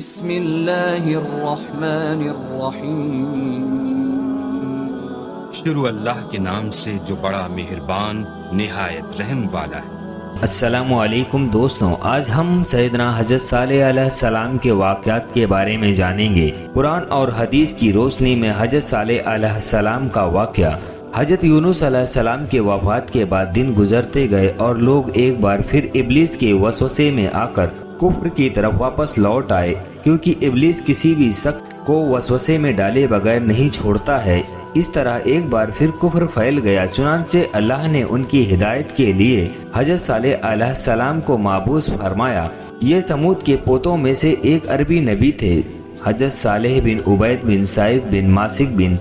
بسم اللہ الرحمن الرحیم۔ شروع اللہ کے نام سے جو بڑا مہربان نہایت رحم والا ہے۔ السلام علیکم دوستوں، آج ہم سیدنا حضرت صالح علیہ السلام کے واقعات کے بارے میں جانیں گے۔ قرآن اور حدیث کی روشنی میں حضرت صالح علیہ السلام کا واقعہ۔ حضرت یونس علیہ السلام کے وفات کے بعد دن گزرتے گئے اور لوگ ایک بار پھر ابلیس کے وسوسے میں آ کر کفر کی طرف واپس لوٹ آئے، کیونکہ ابلیس کسی بھی شخص کو وسوسے میں ڈالے بغیر نہیں چھوڑتا ہے۔ اس طرح ایک بار پھر کفر پھیل گیا، چنانچہ اللہ نے ان کی ہدایت کے لیے حضرت صالح علیہ السلام کو مبعوث فرمایا۔ یہ سمود کے پوتوں میں سے ایک عربی نبی تھے، حضرت صالح بن عبید بن سعید بن ماسک بن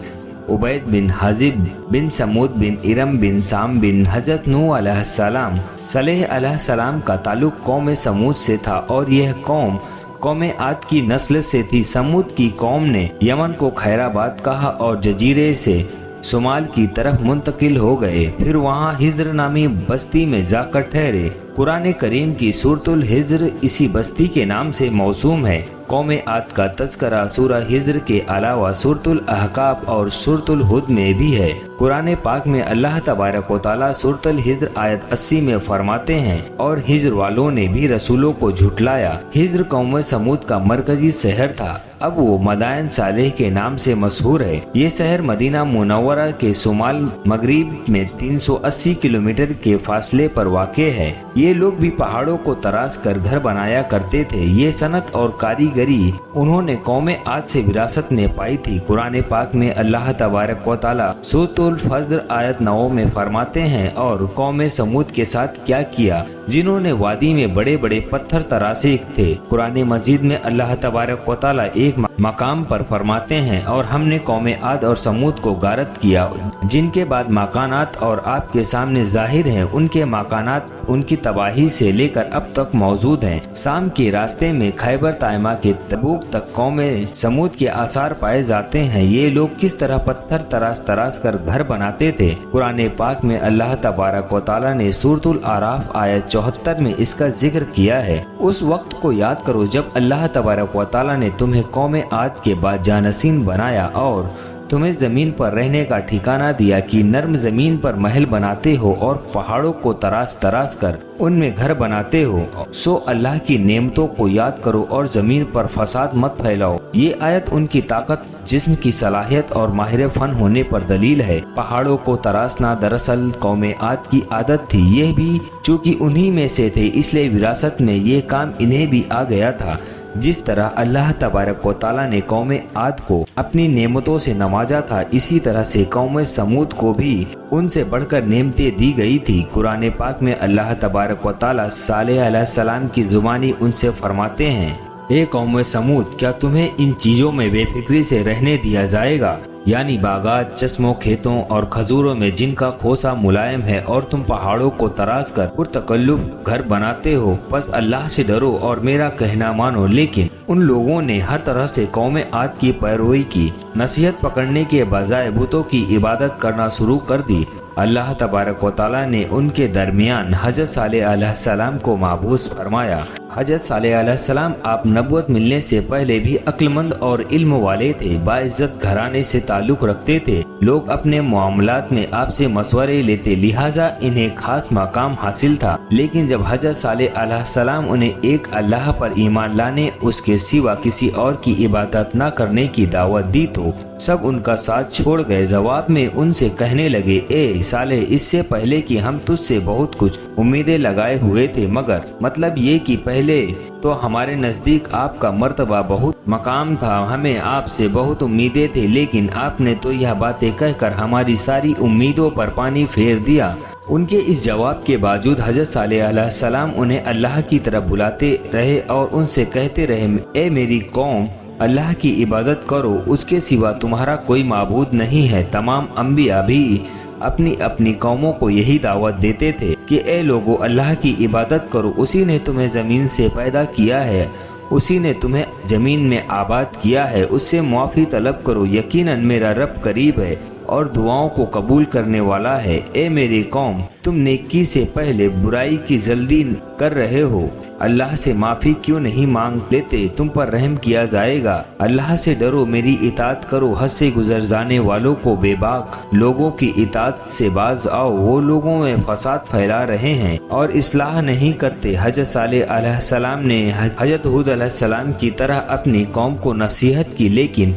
عبید بن حازب بن سمود بن ارم بن سام بن حضرت نوح علیہ السلام۔ صالح علیہ السلام کا تعلق قوم سمود سے تھا اور یہ قوم عاد کی نسل سے تھی۔ سمود کی قوم نے یمن کو خیر آباد کہا اور جزیرے سے شمال کی طرف منتقل ہو گئے، پھر وہاں ہجر نامی بستی میں جا کر ٹھہرے۔ قرآن کریم کی سورۃ الحجر اسی بستی کے نام سے موسوم ہے۔ قوم عاد کا تذکرہ سورہ ہجر کے علاوہ سورۃ الاحقاف اور سورۃ الہود میں بھی ہے۔ قرآن پاک میں اللہ تبارک و تعالیٰ سورۃ الحجر آیت 80 میں فرماتے ہیں، اور ہجر والوں نے بھی رسولوں کو جھٹلایا۔ ہجر قوم سمود کا مرکزی شہر تھا، اب وہ مدائن صالح کے نام سے مشہور ہے۔ یہ شہر مدینہ منورہ کے شمال مغرب میں 380 کلومیٹر کے فاصلے پر واقع ہے۔ یہ لوگ بھی پہاڑوں کو تراش کر گھر بنایا کرتے تھے۔ یہ صنعت اور کاریگری انہوں نے قوم عاد سے وراثت میں پائی تھی۔ قرآن پاک میں اللہ تبارک و تعالیٰ سورۃ الفجر آیت 9 میں فرماتے ہیں، اور قوم سمود کے ساتھ کیا کیا جنہوں نے وادی میں بڑے بڑے پتھر تراشے تھے۔ قرآن مجید میں اللہ تبارک و تعالیٰ ایک مقام پر فرماتے ہیں، اور ہم نے قوم عاد اور سمود کو غارت کیا، جن کے بعد مکانات اور آپ کے سامنے ظاہر ہیں۔ ان کے مکانات ان کی تباہی سے لے کر اب تک موجود ہیں۔ شام کے راستے میں خیبر طائمہ کے تبوک تک قوم سمود کے آثار پائے جاتے ہیں۔ یہ لوگ کس طرح پتھر تراش کر گھر بناتے تھے۔ قرآن پاک میں اللہ تبارک و تعالیٰ نے سورۃ الاعراف آیت 74 میں اس کا ذکر کیا ہے۔ اس وقت کو یاد کرو جب اللہ تبارک و تعالیٰ نے تمہیں قوم عاد کے بعد جانشین بنایا اور تمہیں زمین پر رہنے کا ٹھکانہ دیا کہ نرم زمین پر محل بناتے ہو اور پہاڑوں کو تراش کر ان میں گھر بناتے ہو۔ سو اللہ کی نعمتوں کو یاد کرو اور زمین پر فساد مت پھیلاؤ۔ یہ آیت ان کی طاقت، جسم کی صلاحیت اور ماہر فن ہونے پر دلیل ہے۔ پہاڑوں کو تراشنا دراصل قوم عاد کی عادت تھی۔ یہ بھی چونکہ انہی میں سے تھے، اس لیے وراثت میں یہ کام انہیں بھی آ گیا تھا۔ جس طرح اللہ تبارک و تعالیٰ نے قوم عاد کو اپنی نعمتوں سے نوازا تھا، اسی طرح سے قوم سمود کو بھی ان سے بڑھ کر نعمتیں دی گئی تھی۔ قرآن پاک میں اللہ تبارک و تعالیٰ صالح علیہ السلام کی زبانی ان سے فرماتے ہیں، اے قوم سمود، کیا تمہیں ان چیزوں میں بے فکری سے رہنے دیا جائے گا؟ یعنی باغات، چشموں، کھیتوں اور کھجوروں میں جن کا کھوسا ملائم ہے، اور تم پہاڑوں کو تراش کر پرتکلف گھر بناتے ہو۔ بس اللہ سے ڈرو اور میرا کہنا مانو۔ لیکن ان لوگوں نے ہر طرح سے قوم عاد کی پیروی کی، نصیحت پکڑنے کے بجائے بتوں کی عبادت کرنا شروع کر دی۔ اللہ تبارک و تعالیٰ نے ان کے درمیان حضرت صالح علیہ السلام کو مبعوث فرمایا۔ حضرت صالح علیہ السلام آپ نبوت ملنے سے پہلے بھی عقل مند اور علم والے تھے، باعزت گھرانے سے تعلق رکھتے تھے۔ لوگ اپنے معاملات میں آپ سے مشورے لیتے، لہٰذا انہیں خاص مقام حاصل تھا۔ لیکن جب حضرت صالح علیہ السلام انہیں ایک اللہ پر ایمان لانے، اس کے سوا کسی اور کی عبادت نہ کرنے کی دعوت دی تو سب ان کا ساتھ چھوڑ گئے۔ جواب میں ان سے کہنے لگے، اے صالح، اس سے پہلے کہ ہم تجھ سے بہت کچھ امیدیں لگائے ہوئے تھے، مگر مطلب یہ کہ پہلے تو ہمارے نزدیک آپ کا مرتبہ بہت مقام تھا، ہمیں آپ سے بہت امیدیں تھیں، لیکن آپ نے تو یہ باتیں کہہ کر ہماری ساری امیدوں پر پانی پھیر دیا۔ ان کے اس جواب کے باوجود حضرت صالح علیہ السلام انہیں اللہ کی طرف بلاتے رہے اور ان سے کہتے رہے، اے میری قوم، اللہ کی عبادت کرو، اس کے سوا تمہارا کوئی معبود نہیں ہے۔ تمام انبیاء بھی اپنی اپنی قوموں کو یہی دعوت دیتے تھے کہ اے لوگو، اللہ کی عبادت کرو، اسی نے تمہیں زمین سے پیدا کیا ہے، اسی نے تمہیں زمین میں آباد کیا ہے، اس سے معافی طلب کرو، یقیناً میرا رب قریب ہے اور دعاؤں کو قبول کرنے والا ہے۔ اے میری قوم، تم نیکی سے پہلے برائی کی جلدی کر رہے ہو، اللہ سے معافی کیوں نہیں مانگ لیتے؟ تم پر رحم کیا جائے گا۔ اللہ سے ڈرو، میری اطاعت کرو، حد سے گزر جانے والوں کو بے باک لوگوں کی اطاعت سے باز آؤ، وہ لوگوں میں فساد پھیلا رہے ہیں اور اصلاح نہیں کرتے۔ حضرت صالح علیہ السلام نے حضرت ہود علیہ السلام کی طرح اپنی قوم کو نصیحت کی، لیکن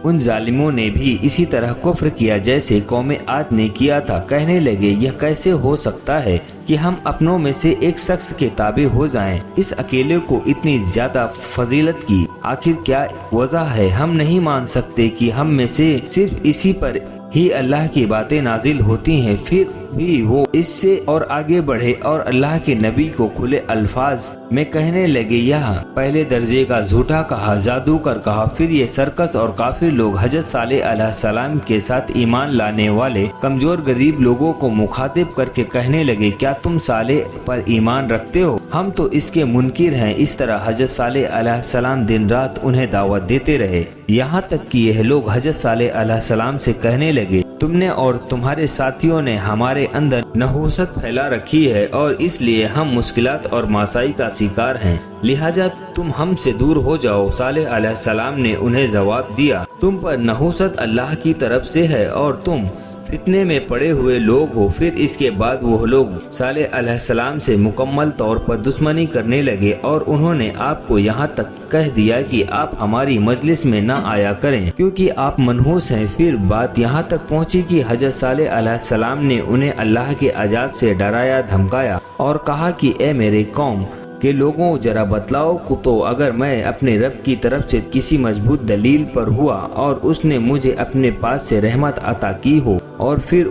ان ظالموں نے بھی اسی طرح کفر کیا جیسے قوم عاد نے کیا تھا۔ کہنے لگے، یہ کیسے ہو سکتا ہے کہ ہم اپنوں میں سے ایک شخص کے تابع ہو جائیں؟ اس اکیلے کو اتنی زیادہ فضیلت کی آخر کیا وجہ ہے؟ ہم نہیں مان سکتے کہ ہم میں سے صرف اسی پر ہی اللہ کی باتیں نازل ہوتی ہیں۔ پھر بھی وہ اس سے اور آگے بڑھے اور اللہ کے نبی کو کھلے الفاظ میں کہنے لگے، یہ پہلے درجے کا جھوٹا کہا، جادو کر کہا۔ پھر یہ سرکس اور کافر لوگ حضرت صالح علیہ السلام کے ساتھ ایمان لانے والے کمزور غریب لوگوں کو مخاطب کر کے کہنے لگے، کیا تم صالح پر ایمان رکھتے ہو؟ ہم تو اس کے منکر ہیں۔ اس طرح حضرت صالح علیہ السلام دن رات انہیں دعوت دیتے رہے، یہاں تک کہ یہ لوگ حضرت صالح علیہ السلام سے کہنے لگے، تم نے اور تمہارے ساتھیوں نے ہمارے اندر نحوست پھیلا رکھی ہے اور اس لیے ہم مشکلات اور ماسائی کا شکار ہیں، لہٰذا تم ہم سے دور ہو جاؤ۔ صالح علیہ السلام نے انہیں جواب دیا، تم پر نحوست اللہ کی طرف سے ہے اور تم فتنے میں پڑے ہوئے لوگ ہو۔ پھر اس کے بعد وہ لوگ صالح علیہ السلام سے مکمل طور پر دشمنی کرنے لگے اور انہوں نے آپ کو یہاں تک کہہ دیا کہ آپ ہماری مجلس میں نہ آیا کریں کیونکہ آپ منحوس ہیں۔ پھر بات یہاں تک پہنچی کہ حضرت صالح علیہ السلام نے انہیں اللہ کے عذاب سے ڈرایا دھمکایا اور کہا کہ اے میرے قوم کہ لوگوں ذرا بتلاؤ تو اگر میں اپنے رب کی طرف سے کسی مضبوط دلیل پر ہوا اور اس نے مجھے اپنے پاس سے رحمت عطا کی ہو اور پھر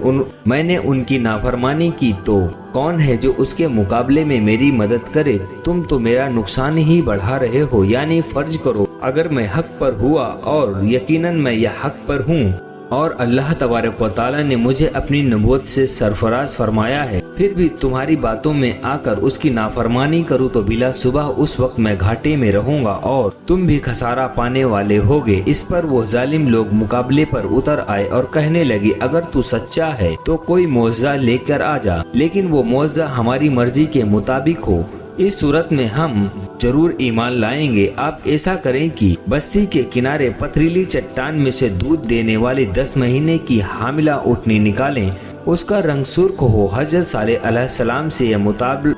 میں نے ان کی نافرمانی کی تو کون ہے جو اس کے مقابلے میں میری مدد کرے؟ تم تو میرا نقصان ہی بڑھا رہے ہو۔ یعنی فرض کرو اگر میں حق پر ہوا اور یقیناً میں یہ حق پر ہوں اور اللہ تبارک و تعالیٰ نے مجھے اپنی نبوت سے سرفراز فرمایا ہے، پھر بھی تمہاری باتوں میں آ کر اس کی نافرمانی کروں تو بلا صبح اس وقت میں گھاٹے میں رہوں گا اور تم بھی خسارہ پانے والے ہوگے۔ اس پر وہ ظالم لوگ مقابلے پر اتر آئے اور کہنے لگے، اگر تو سچا ہے تو کوئی معجزہ لے کر آ جا، لیکن وہ معجزہ ہماری مرضی کے مطابق ہو، اس صورت میں ہم ضرور ایمان لائیں گے۔ آپ ایسا کریں کہ بستی کے کنارے پتھریلی چٹان میں سے دودھ دینے والی 10 مہینے کی حاملہ اونٹنی نکالیں، اس کا رنگ سرخ ہو۔ حضرت صالح علیہ السلام سے یہ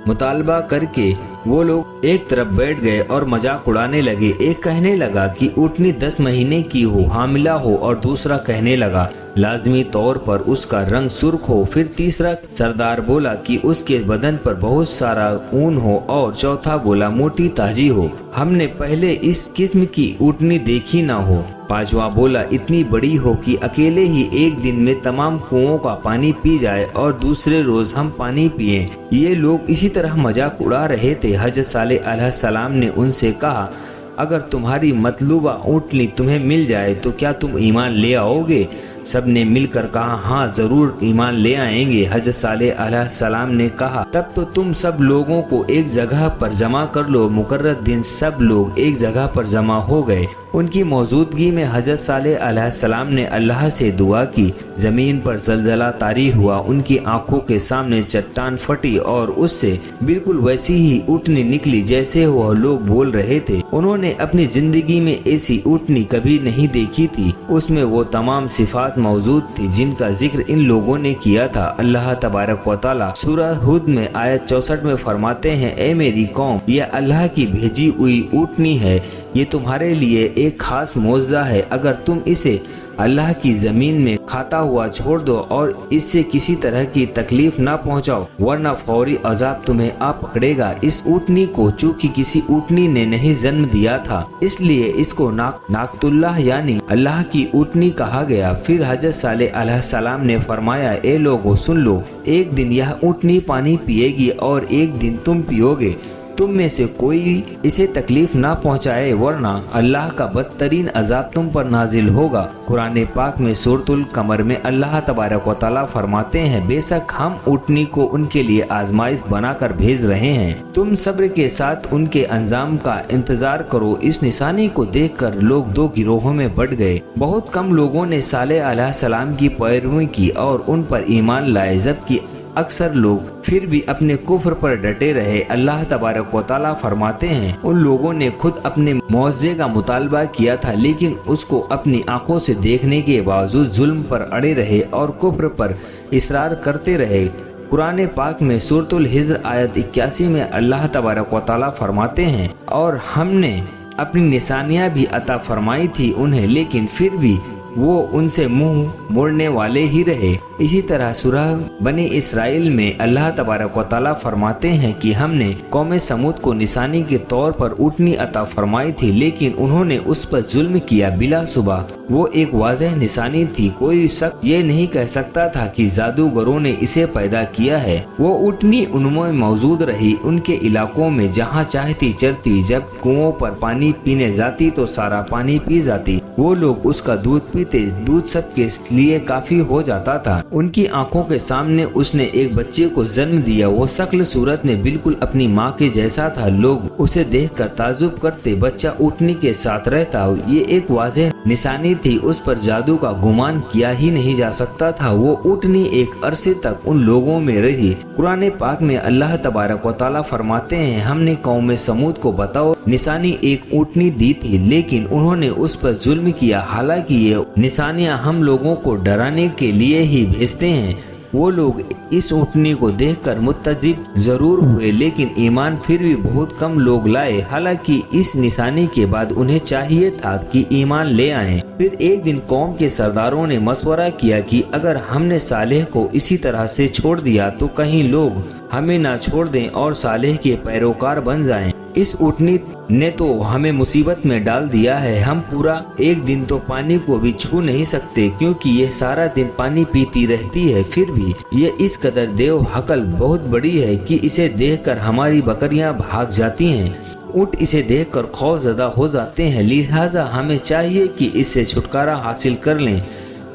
مطالبہ کر کے وہ لوگ ایک طرف بیٹھ گئے اور مذاق اڑانے لگے۔ ایک کہنے لگا کہ اونٹنی 10 مہینے کی ہو، حاملہ ہو، اور دوسرا کہنے لگا لازمی طور پر اس کا رنگ سرخ ہو۔ پھر تیسرا سردار بولا کہ اس کے بدن پر بہت سارا اون ہو، اور چوتھا بولا موٹی تاجی ہو، ہم نے پہلے اس قسم کی اونٹنی دیکھی نہ ہو۔ پانچواں بولا اتنی بڑی ہو کہ اکیلے ہی ایک دن میں تمام کنوؤں کا پانی پی جائے اور دوسرے روز ہم پانی پئیں۔ یہ لوگ اسی طرح مذاق اڑا رہے تھے۔ حضرت صالح علیہ السلام نے ان سے کہا، اگر تمہاری مطلوبہ اونٹنی تمہیں مل جائے تو کیا تم ایمان لے آؤ گے؟ سب نے مل کر کہا، ہاں ضرور ایمان لے آئیں گے۔ حضرت صالح علیہ السلام نے کہا، تب تو تم سب لوگوں کو ایک جگہ پر جمع کر لو۔ مقررہ دن سب لوگ ایک جگہ پر جمع ہو گئے۔ ان کی موجودگی میں حضرت صالح علیہ السلام نے اللہ سے دعا کی، زمین پر زلزلہ طاری ہوا، ان کی آنکھوں کے سامنے چٹان پھٹی اور اس سے بالکل ویسی ہی اونٹنی نکلی جیسے وہ لوگ بول رہے تھے۔ انہوں نے اپنی زندگی میں ایسی اونٹنی کبھی نہیں دیکھی تھی، اس میں وہ تمام صفات موجود تھی جن کا ذکر ان لوگوں نے کیا تھا۔ اللہ تبارک و تعالیٰ سورہ ہود میں آیت 64 میں فرماتے ہیں، اے میری قوم، یہ اللہ کی بھیجی ہوئی اونٹنی ہے، یہ تمہارے لیے ایک خاص معجزہ ہے۔ اگر تم اسے اللہ کی زمین میں کھاتا ہوا چھوڑ دو اور اس سے کسی طرح کی تکلیف نہ پہنچاؤ ورنہ فوری عذاب تمہیں آ پکڑے گا۔ اس اونٹنی کو چونکہ کسی اونٹنی نے نہیں جنم دیا تھا اس لیے اس کو ناقۃ اللہ یعنی اللہ کی اونٹنی کہا گیا۔ پھر حضرت صالح علیہ السلام نے فرمایا، اے لوگو سن لو، ایک دن یہ اونٹنی پانی پیے گی اور ایک دن تم پیو گے، तुम में से कोई इसे तकलीफ ना पहुंचाए, वरना अल्लाह का बदतरीन अजाब तुम पर नाजिल होगा। कुरान पाक में सूरतुल कमर में अल्लाह तबारक व तआला फरमाते हैं, बेशक हम ऊँटनी को उनके लिए आजमाइश बनाकर भेज रहे हैं, तुम सब्र के साथ उनके अंजाम का इंतजार करो। इस निशानी को देखकर लोग दो गिरोहों में बट गए। बहुत कम लोगों ने सालेह अलैहिस्सलाम की पैरवी की और उन पर ईमान लाए, जबकि अक्सर लोग फिर भी अपने कुफ्र पर डटे रहे। अल्लाह तबारक व तआला फरमाते हैं, उन लोगों ने खुद अपने मुआवजे का मुतालबा किया था, लेकिन उसको अपनी आंखों से देखने के बावजूद जुल्म पर अड़े रहे और कुफ्र पर इसरार करते रहे। कुरान पाक में सूरतुल हिज्र आयत 81 में अल्लाह तबारक व तआला फरमाते हैं, और हमने अपनी निशानियां भी अता फरमाई थी उन्हें, लेकिन फिर भी वो उनसे मुंह मोड़ने वाले ही रहे। इसी तरह सूरह बनी इसराइल में अल्लाह तबारक व तआला फरमाते हैं कि हमने कौम समूद को निशानी के तौर पर ऊँटनी अता फरमाई थी, लेकिन उन्होंने उस पर जुल्म किया। बिला सुबह वो एक वाज़ेह निशानी थी, कोई शख्स ये नहीं कह सकता था कि जादूगरों ने इसे पैदा किया है। वो ऊँटनी उनमें मौजूद रही, उनके इलाकों में जहाँ चाहती चरती, जब कुओं पर पानी पीने जाती तो सारा पानी पी जाती। वो लोग उसका दूध पीते, दूध सबके लिए काफी हो जाता था। उनकी आंखों के सामने उसने एक बच्चे को जन्म दिया, वो शक्ल सूरत में बिल्कुल अपनी माँ के जैसा था। लोग उसे देखकर ताजुब करते, बच्चा ऊँटनी के साथ रहता। ये एक वाज़ेह निशानी थी, उस पर जादू का गुमान किया ही नहीं जा सकता था। वो ऊँटनी एक अरसे तक उन लोगों में रही। कुरान पाक में अल्लाह तबारक व तआला फरमाते हैं, हमने कौम समूद को बताओ निशानी एक ऊँटनी दी थी, लेकिन उन्होंने उस पर जुल्म किया। हालांकि ये निशानियां हम लोगों को डराने के लिए ही भेजते हैं। वो लोग इस ऊँटनी को देखकर मुत्तजिब जरूर हुए, लेकिन ईमान फिर भी बहुत कम लोग लाए। हालांकि इस निशानी के बाद उन्हें चाहिए था कि ईमान ले आएं। फिर एक दिन कौम के सरदारों ने मशवरा किया कि अगर हमने सालेह को इसी तरह से छोड़ दिया तो कहीं लोग हमें ना छोड़ दें और सालेह के पैरोकार बन जाएं। इस ऊँटनी ने तो हमें मुसीबत में डाल दिया है, हम पूरा एक दिन तो पानी को भी छू नहीं सकते, क्योंकि ये सारा दिन पानी पीती रहती है। फिर भी ये इस कदर देव हकल बहुत बड़ी है कि इसे देखकर हमारी बकरियां भाग जाती हैं। ऊँट इसे देखकर खौफजदा हो जाते हैं, लिहाजा हमें चाहिए कि इससे छुटकारा हासिल कर लें।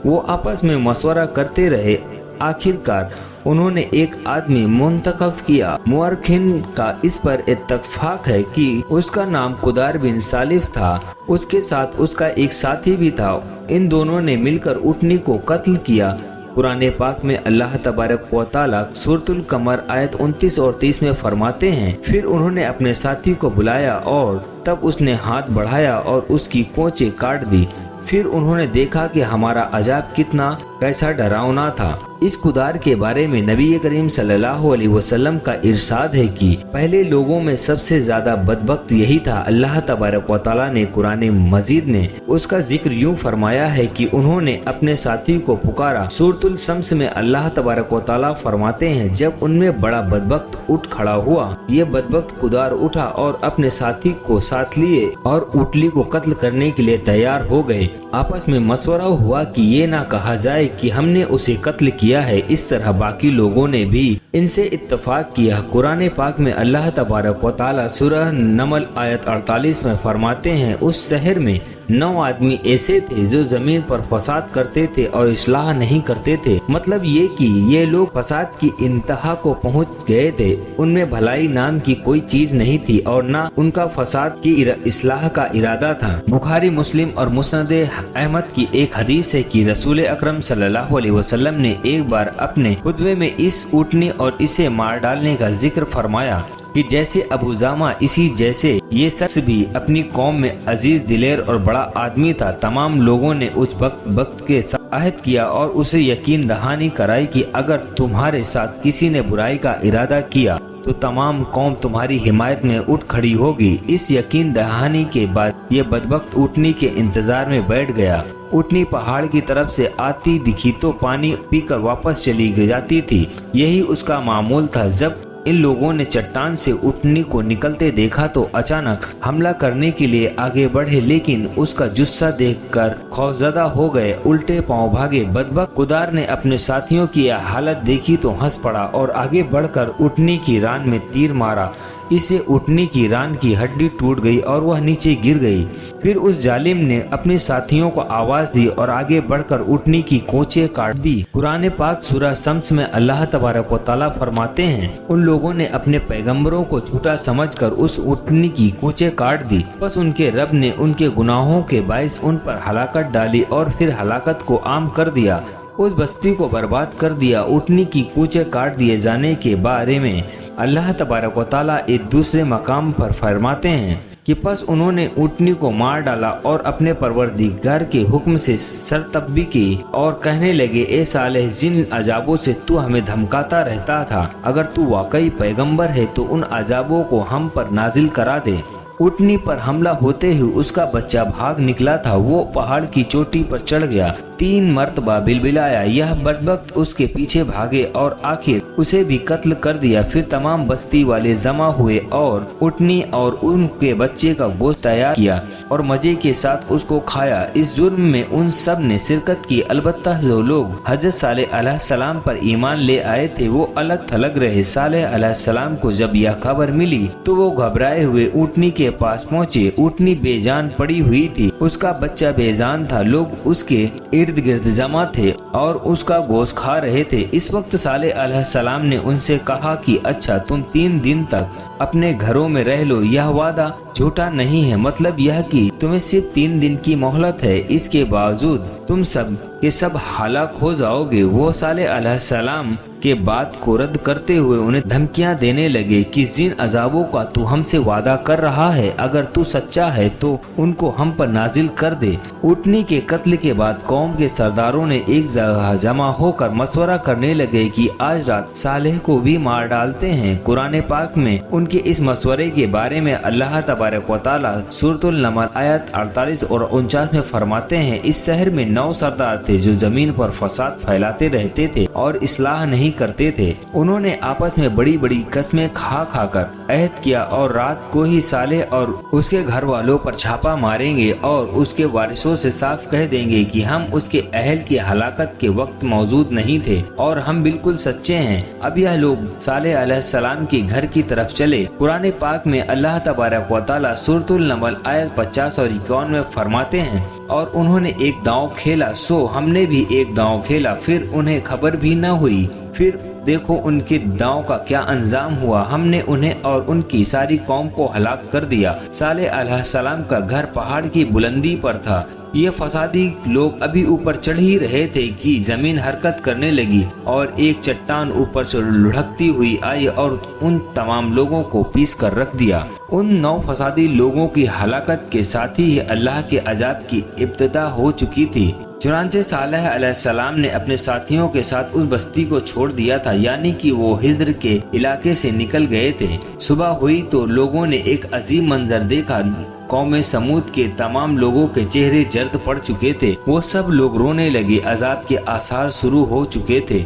वो आपस में मशवरा करते रहे। आखिरकार उन्होंने एक आदमी मुंतखब किया। मुअर्रिखीन का इस पर इत्तफाक है कि उसका नाम कुदार बिन सालिफ था, उसके साथ उसका एक साथी भी था। इन दोनों ने मिलकर ऊँटनी को कत्ल किया। कुरान पाक में अल्लाह तबारक व तआला सूरतुल कमर आयत 29 और 30 में फरमाते हैं, फिर उन्होंने अपने साथी को बुलाया और तब उसने हाथ बढ़ाया और उसकी कोंचें काट दी। फिर उन्होंने देखा कि हमारा अजाब कितना कैसा डरावना था। इस कुदार के बारे में नबी करीम सल्लल्लाहु अलैहि वसल्लम का इरशाद है कि पहले लोगों में सबसे ज्यादा बदबख्त यही था। अल्लाह तबारक व तआला ने कुरान मजीद ने उसका जिक्र यूं फरमाया है कि उन्होंने अपने साथी को पुकारा। सूरतुल शम्स में अल्लाह तबारक व तआला फरमाते हैं, जब उनमें बड़ा बदबख्त उठ खड़ा हुआ, ये बदबख्त कुदार उठा और अपने साथी को साथ लिए और ऊँटनी को कत्ल करने के लिए तैयार हो गए। आपस में मशवरा हुआ कि ये ना कहा जाए कि हमने उसे कत्ल किया है। इस तरह बाकी लोगों ने भी इनसे इत्तफाक किया। कुरान पाक में अल्लाह तबारक व तआला सूरह नमल आयत 48 में फरमाते हैं, उस शहर में 9 आदमी ऐसे थे जो जमीन पर फसाद करते थे और इस्लाह नहीं करते थे। मतलब ये कि ये लोग फसाद की इंतहा को पहुंच गए थे। उनमें भलाई नाम की कोई चीज नहीं थी और न उनका फसाद की इस्लाह का इरादा था। बुखारी, मुस्लिम और मुस्नद अहमद की एक हदीस है कि रसूल अकरम सल्लल्लाहु अलैहि वसल्लम ने एक बार अपने खुतबे में इस ऊँटनी और इसे मार डालने का जिक्र फरमाया कि जैसे अबू जामा, इसी जैसे ये शख्स भी अपनी कौम में अजीज दिलेर और बड़ा आदमी था। तमाम लोगों ने उस वक्त के साथ अहद किया और उसे यकीन दहानी कराई कि अगर तुम्हारे साथ किसी ने बुराई का इरादा किया तो तमाम कौम तुम्हारी हिमायत में उठ खड़ी होगी। इस यकीन दहानी के बाद ये बदबख्त ऊँटनी के इंतजार में बैठ गया। ऊँटनी पहाड़ की तरफ से आती दिखी तो पानी पीकर वापस चली जाती थी। यही उसका मामूल था। जब इन लोगों ने चट्टान से ऊँटनी को निकलते देखा तो अचानक हमला करने के लिए आगे बढ़े, लेकिन उसका जुस्सा देखकर खौफजदा हो गए, उल्टे पांव भागे। बदबख्त कुदार ने अपने साथियों की यह हालत देखी तो हंस पड़ा और आगे बढ़कर ऊँटनी की रान में तीर मारा। इससे ऊँटनी की रान की हड्डी टूट गई और वह नीचे गिर गई। फिर उस जालिम ने अपने साथियों को आवाज दी और आगे बढ़कर ऊँटनी की कोंचें काट दी। कुरान पाक सूरह शम्स में अल्लाह तबारक व तआला फरमाते हैं, उन लोगों ने अपने पैगंबरों को झूठा समझकर उस ऊँटनी की कोंचें काट दी, बस उनके रब ने उनके गुनाहों के बाइस उन पर हलाकत डाली और फिर हलाकत को आम कर दिया, उस बस्ती को बर्बाद कर दिया। ऊँटनी की कोंचें काट दिए जाने के बारे में अल्लाह तबारक व तआला एक दूसरे मकाम पर फरमाते हैं कि बस उन्होंने ऊँटनी को मार डाला और अपने परवरदिगार के हुक्म से सरतब्बी की और कहने लगे, ए सालेह, जिन अजाबों से तू हमें धमकाता रहता था, अगर तू वाकई पैगंबर है तो उन अजाबों को हम पर नाजिल करा दे। ऊँटनी पर हमला होते ही उसका बच्चा भाग निकला था। वो पहाड़ की चोटी पर चढ़ गया, 3 मरतबा बिलबिलाया। यह बदबख्त उसके पीछे भागे और आखिर उसे भी कत्ल कर दिया। फिर तमाम बस्ती वाले जमा हुए और ऊँटनी और उनके बच्चे का गोश्त तैयार किया और मजे के साथ उसको खाया। इस जुर्म में उन सब ने शिरकत की, अलबत्ता जो लोग हजरत सालेह अलैहिस्सलाम पर ईमान ले आए थे वो अलग थलग रहे। सालेह अलैहिस्सलाम को जब यह खबर मिली तो वो घबराए हुए ऊँटनी के पास पहुँचे। ऊँटनी बेजान पड़ी हुई थी, उसका बच्चा बेजान था। लोग उसके इर्द गिर्द जमा थे और उसका गोश्त खा रहे थे। इस वक्त सालेह अलैहिस्सलाम ने उनसे कहा कि अच्छा, तुम 3 दिन तक अपने घरों में रह लो, यह वादा झूठा नहीं है। मतलब यह कि तुम्हें सिर्फ 3 दिन की मोहलत है, इसके बावजूद तुम सब के सब हलाक हो जाओगे। वो सालेह अलैहिस्सलाम के बात को रद्द करते हुए उन्हें धमकियां देने लगे कि जिन अजाबों का तू हमसे वादा कर रहा है, अगर तू सच्चा है तो उनको हम पर नाजिल कर दे। ऊँटनी के कत्ल के बाद कौम के सरदारों ने एक जगह जमा होकर मशवरा करने लगे कि आज रात सालेह को भी मार डालते हैं। कुरान पाक में उनके इस मशवरे के बारे में अल्लाह तबारक व तआला सूरतुल नमल आयत 48 और 49 में फरमाते हैं, इस शहर में 9 सरदार थे जो जमीन पर फसाद फैलाते रहते थे और इस्लाह नहीं करते थे। उन्होंने आपस में बड़ी बड़ी कसमें खा कर अहद किया और रात को ही सालेह और उसके घर वालों पर छापा मारेंगे और उसके वारिसों से साफ कह देंगे कि हम उसके अहल की हलाकत के वक्त मौजूद नहीं थे और हम बिल्कुल सच्चे हैं। अब यह लोग सालेह अलैहिस्सलाम के घर की तरफ चले। कुरान पाक में अल्लाह तबारक व तआला सूरतुल नमल आयत 50 और 51 में फरमाते हैं, और उन्होंने एक दांव खेला, सो हमने भी एक दांव खेला, फिर उन्हें खबर भी न हुई। फिर देखो उनके दांव का क्या अंजाम हुआ, हमने उन्हें और उनकी सारी कौम को हलाक कर दिया। सालेह अलैहिस्सलाम का घर पहाड़ की बुलंदी पर था। ये फसादी लोग अभी ऊपर चढ़ ही रहे थे कि जमीन हरकत करने लगी और एक चट्टान ऊपर से लुढ़कती हुई आई और उन तमाम लोगों को पीस कर रख दिया। उन 9 फसादी लोगों की हलाकत के साथ ही अल्लाह के अजाब की इब्तिदा हो चुकी थी। चुनांचे सालेह अलैहिस्सलाम ने अपने साथियों के साथ उस बस्ती को छोड़ दिया था, यानी कि वो हिज्र के इलाके से निकल गए थे। सुबह हुई तो लोगों ने एक अजीब मंजर देखा। कौम समूद के तमाम लोगों के चेहरे जर्द पड़ चुके थे। वो सब लोग रोने लगे, अजाब के आसार शुरू हो चुके थे।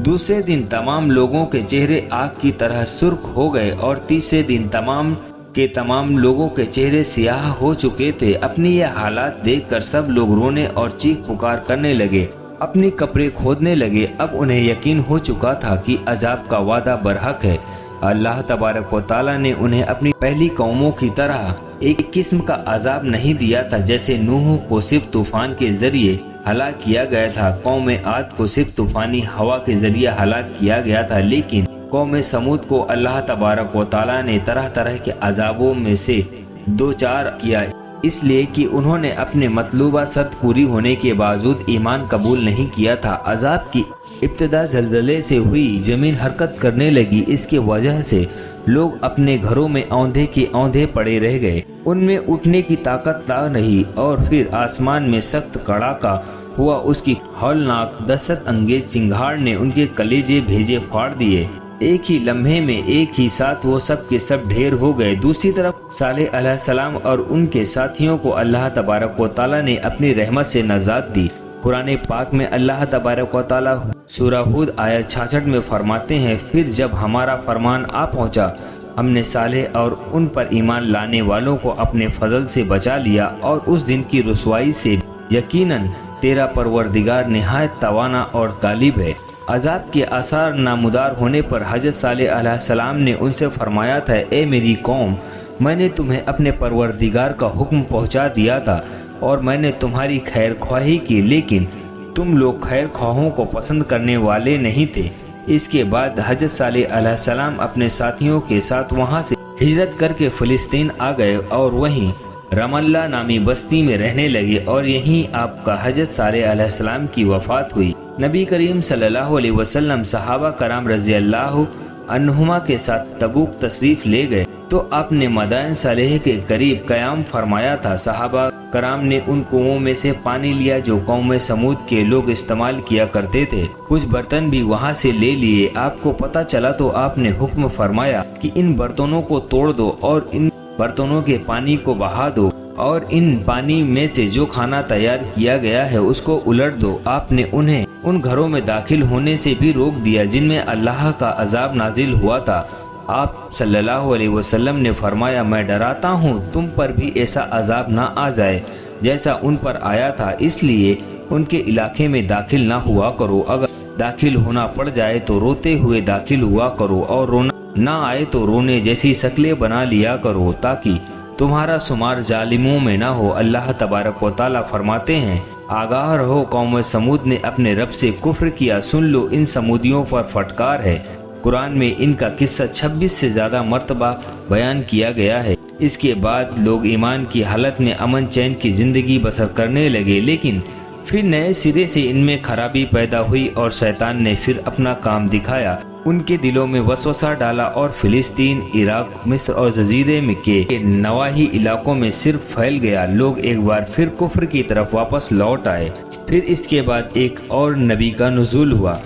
दूसरे दिन तमाम लोगों के चेहरे आग की तरह सुर्ख हो गए और तीसरे दिन तमाम लोगों के चेहरे सियाह हो चुके थे। अपनी ये हालात देखकर सब लोग रोने और चीख पुकार करने लगे, अपनी कब्रें खोदने लगे। अब उन्हें यकीन हो चुका था कि अजाब का वादा बरहक है। अल्लाह तबारक व तआला ने उन्हें अपनी पहली कौमों की तरह एक किस्म का अजाब नहीं दिया था। जैसे नूह को सिर्फ तूफान के जरिए हलाक किया गया था, कौम आद को सिर्फ तूफानी हवा के जरिए हलाक किया गया था, लेकिन कौम समूद को अल्लाह तबारक व तआला ने तरह तरह के अजाबों में से 2-4 किया, इसलिए कि उन्होंने अपने मतलूबा शर्त पूरी होने के बावजूद ईमान कबूल नहीं किया था। अजाब की इब्तिदा जल्जले से हुई, जमीन हरकत करने लगी। इसके वजह से लोग अपने घरों में औंधे के औंधे पड़े रह गए, उनमें उठने की ताकत ना रही। और फिर आसमान में सख्त कड़ाका हुआ, उसकी हौलनाक दहशत अंगेज चिंगार ने उनके कलेजे भेजे फाड़ दिए। एक ही लम्हे में एक ही साथ वो सब के सब ढेर हो गए। दूसरी तरफ सालेह अलैहिस्सलाम और उनके साथियों को अल्लाह तबारक व तआला ने अपनी रहमत से नजात दी। कुरान पाक में अल्लाह तबारक व तआला सूरह हूद आयत 66 में फरमाते हैं, फिर जब हमारा फरमान आ पहुंचा हमने सालेह और उन पर ईमान लाने वालों को अपने फजल से बचा लिया और उस दिन की रुसवाई से यकीनन तेरा परवरदिगार निहायत तवाना और गालिब है। अजाब के आसार नामुदार होने पर हजरत सालेह अलैहिस्सलाम ने उनसे फरमाया था, ए मेरी कौम, मैंने तुम्हें अपने परवरदिगार का हुक्म पहुंचा दिया था और मैंने तुम्हारी खैर ख्वाही की, लेकिन तुम लोग खैर ख्वाहों को पसंद करने वाले नहीं थे। इसके बाद हजरत सालेह अलैहिस्सलाम अपने साथियों के साथ वहां से हिजरत करके फिलिस्तीन आ गए और वहीं रमल्ला नामी बस्ती में रहने लगे और यहीं आपका हजरत सालेह अलैहिस्सलाम की वफात हुई। नबी करीम सल्लल्लाहु अलैहि वसल्लम सहाबा कराम रज़ी अल्लाह अन्हुमा के साथ तबूक तशरीफ ले गए तो आपने मदाइन सालेह के करीब क़याम फरमाया था। सहाबा कराम ने उन कुओं में से पानी लिया जो कौम समूद के लोग इस्तेमाल किया करते थे। कुछ बर्तन भी वहां से ले लिए। आपको पता चला तो आपने हुक्म फरमाया कि इन बर्तनों को तोड़ दो और इन बर्तनों के पानी को बहा दो और इन पानी में से जो खाना तैयार किया गया है उसको उलट दो। आपने उन्हें उन घरों में दाखिल होने से भी रोक दिया जिनमें अल्लाह का अजाब नाजिल हुआ था। आप सल्लल्लाहु अलैहि वसल्लम ने फरमाया, मैं डराता हूँ तुम पर भी ऐसा अजाब ना आ जाए जैसा उन पर आया था, इसलिए उनके इलाके में दाखिल ना हुआ करो। अगर दाखिल होना पड़ जाए तो रोते हुए दाखिल हुआ करो और रोना ना आए तो रोने जैसी शक्लें बना लिया करो ताकि तुम्हारा शुमार जालिमों में ना हो। अल्लाह तबारक व तआला फरमाते हैं, आगाह रहो कौम समूद ने अपने रब से कुफ्र किया, सुन लो इन समूदियों पर फटकार है। कुरान में इनका किस्सा 26 से ज्यादा मर्तबा बयान किया गया है। इसके बाद लोग ईमान की हालत में अमन चैन की जिंदगी बसर करने लगे, लेकिन फिर नए सिरे से इनमें खराबी पैदा हुई और शैतान ने फिर अपना काम दिखाया। उनके दिलों में वसवसा डाला और फिलिस्तीन, इराक, मिस्र और जजीरे में के नवाही इलाकों में सिर्फ फैल गया। लोग एक बार फिर कुफ्र की तरफ वापस लौट आए। फिर इसके बाद एक और नबी का नुज़ूल हुआ।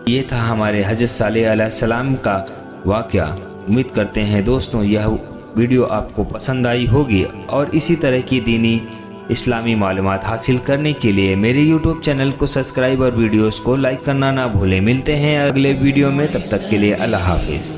ये था हमारे हजरत सालेह अलैहिस्सलाम का वाक़या। उम्मीद करते हैं दोस्तों यह वीडियो आपको पसंद आई होगी और इसी तरह की दीनी इस्लामी मालूमात हासिल करने के लिए मेरे YouTube चैनल को सब्सक्राइब और वीडियोस को लाइक करना ना भूलें। मिलते हैं अगले वीडियो में, तब तक के लिए अल्लाह हाफिज़।